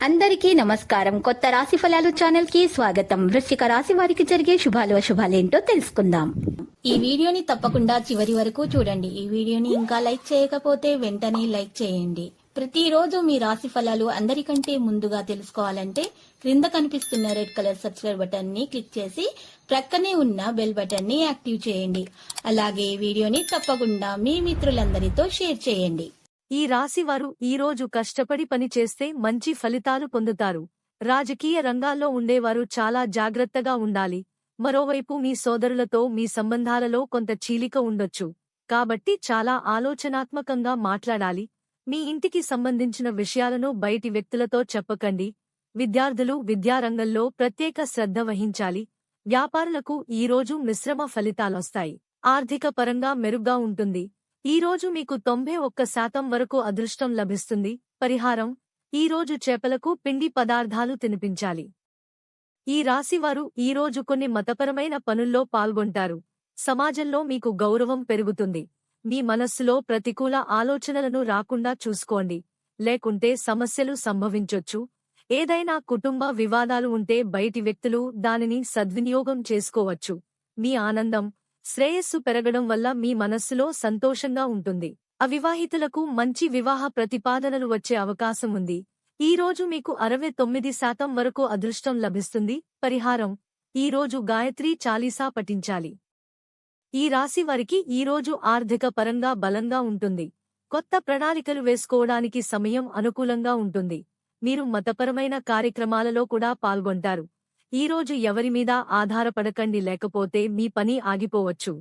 అందరికీ నమస్కారం. కొత్త రాశి ఫలాలు ఛానల్ కి స్వాగతం. వృశ్చిక రాశి వారికి జరిగే శుభాలు అశుభాలేంటో తెలుసుకుందాం. ఈ వీడియోని తప్పకుండా చివరి వరకు చూడండి. ఈ వీడియోని ఇంకా లైక్ చేయకపోతే వెంటనే లైక్ చేయండి. ప్రతిరోజు మీ రాశి ఫలాలు అందరికంటే ముందుగా తెలుసుకోవాలంటే క్రింద కనిపిస్తున్న రెడ్ కలర్ సబ్స్క్రైబ్ బటన్ ని క్లిక్ చేసి ప్రక్కనే ఉన్న బెల్ బటన్ ని యాక్టివ్ చేయండి. అలాగే వీడియోని తప్పకుండా మీ మిత్రులందరితో షేర్ చేయండి. ఈ రాశివారు ఈరోజు కష్టపడి పని చేస్తే మంచి ఫలితాలు పొందుతారు. రాజకీయ రంగాల్లో ఉండేవారు చాలా జాగ్రత్తగా ఉండాలి. మరోవైపు మీ సోదరులతో మీ సంబంధాలలో కొంత చీలిక ఉండొచ్చు. కాబట్టి చాలా ఆలోచనాత్మకంగా మాట్లాడాలి. మీ ఇంటికి సంబంధించిన విషయాలను బయటి వ్యక్తులతో చెప్పకండి. విద్యార్థులు విద్యారంగంలో ప్రత్యేక శ్రద్ధ వహించాలి. వ్యాపారులకు ఈరోజు మిశ్రమ ఫలితాలొస్తాయి. ఆర్థిక పరంగా మెరుగ్గా ఉంటుంది. ఈరోజు మీకు 91% వరకు అదృష్టం లభిస్తుంది. పరిహారం: ఈరోజు చేపలకు పిండి పదార్థాలు తినిపించాలి. ఈ రాశివారు ఈరోజు కొన్ని మతపరమైన పనుల్లో పాల్గొంటారు. సమాజంలో మీకు గౌరవం పెరుగుతుంది. మీ మనస్సులో ప్రతికూల ఆలోచనలను రాకుండా చూసుకోండి, లేకుంటే సమస్యలు సంభవించొచ్చు. ఏదైనా కుటుంబ వివాదాలు ఉంటే బయటి వ్యక్తులు దానిని సద్వినియోగం చేసుకోవచ్చు. మీ ఆనందం, శ్రేయస్సు పెరగడం వల్ల మీ మనస్సులో సంతోషంగా ఉంటుంది. అవివాహితులకు మంచి వివాహ ప్రతిపాదనలు వచ్చే అవకాశం ఉంది. ఈరోజు మీకు 69% వరకు అదృష్టం లభిస్తుంది. పరిహారం: ఈరోజు గాయత్రీ చాలీసా పఠించాలి. ఈ రాశి వారికి ఈరోజు ఆర్థిక పరంగా బలంగా ఉంటుంది. కొత్త ప్రణాళికలు వేసుకోవడానికి సమయం అనుకూలంగా ఉంటుంది. మీరు మతపరమైన కార్యక్రమాలలో కూడా పాల్గొంటారు. ఈరోజు ఎవరిమీద ఆధారపడకండి, లేకపోతే మీ పని ఆగిపోవచ్చు.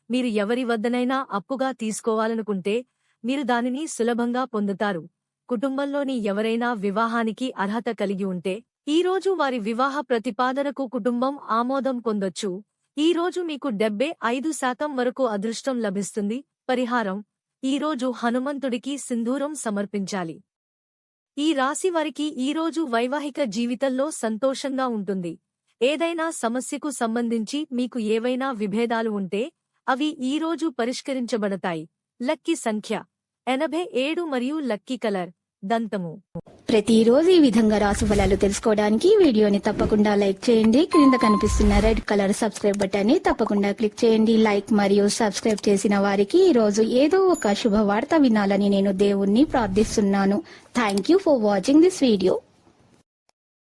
మీరు ఎవరి వద్దనైనా అప్పుగా తీసుకోవాలనుకుంటే మీరు దానిని సులభంగా పొందుతారు. కుటుంబంలోని ఎవరైనా వివాహానికి అర్హత కలిగి ఉంటే ఈరోజు వారి వివాహ ప్రతిపాదనకు కుటుంబం ఆమోదం పొందొచ్చు. ఈరోజు మీకు 75% వరకు అదృష్టం లభిస్తుంది. పరిహారం: ఈరోజు హనుమంతుడికి సింధూరం సమర్పించాలి. ఈ రాశి వారికి ఈరోజు వైవాహిక జీవితంలో సంతోషంగా ఉంటుంది. ఏదైనా సమస్యకు సంబంధించి మీకు ఏవైనా విభేదాలు ఉంటే అవి ఈరోజు పరిష్కరించబడతాయి. లక్కీ సంఖ్య 87 మరియు లక్కీ కలర్ దంతము. ప్రతిరోజు ఈ విధంగా రాశి ఫలాలు తెలుసుకోవడానికి వీడియోని తప్పకుండా లైక్ చేయండి. క్రింద కనిపిస్తున్న రెడ్ కలర్ సబ్స్క్రైబ్ బటన్ ని తప్పకుండా క్లిక్ చేయండి. లైక్ మరియు సబ్స్క్రైబ్ చేసిన వారికి ఈ రోజు ఏదో ఒక శుభవార్త వినాలని నేను దేవుణ్ణి ప్రార్థిస్తున్నాను. Thank you for watching this video.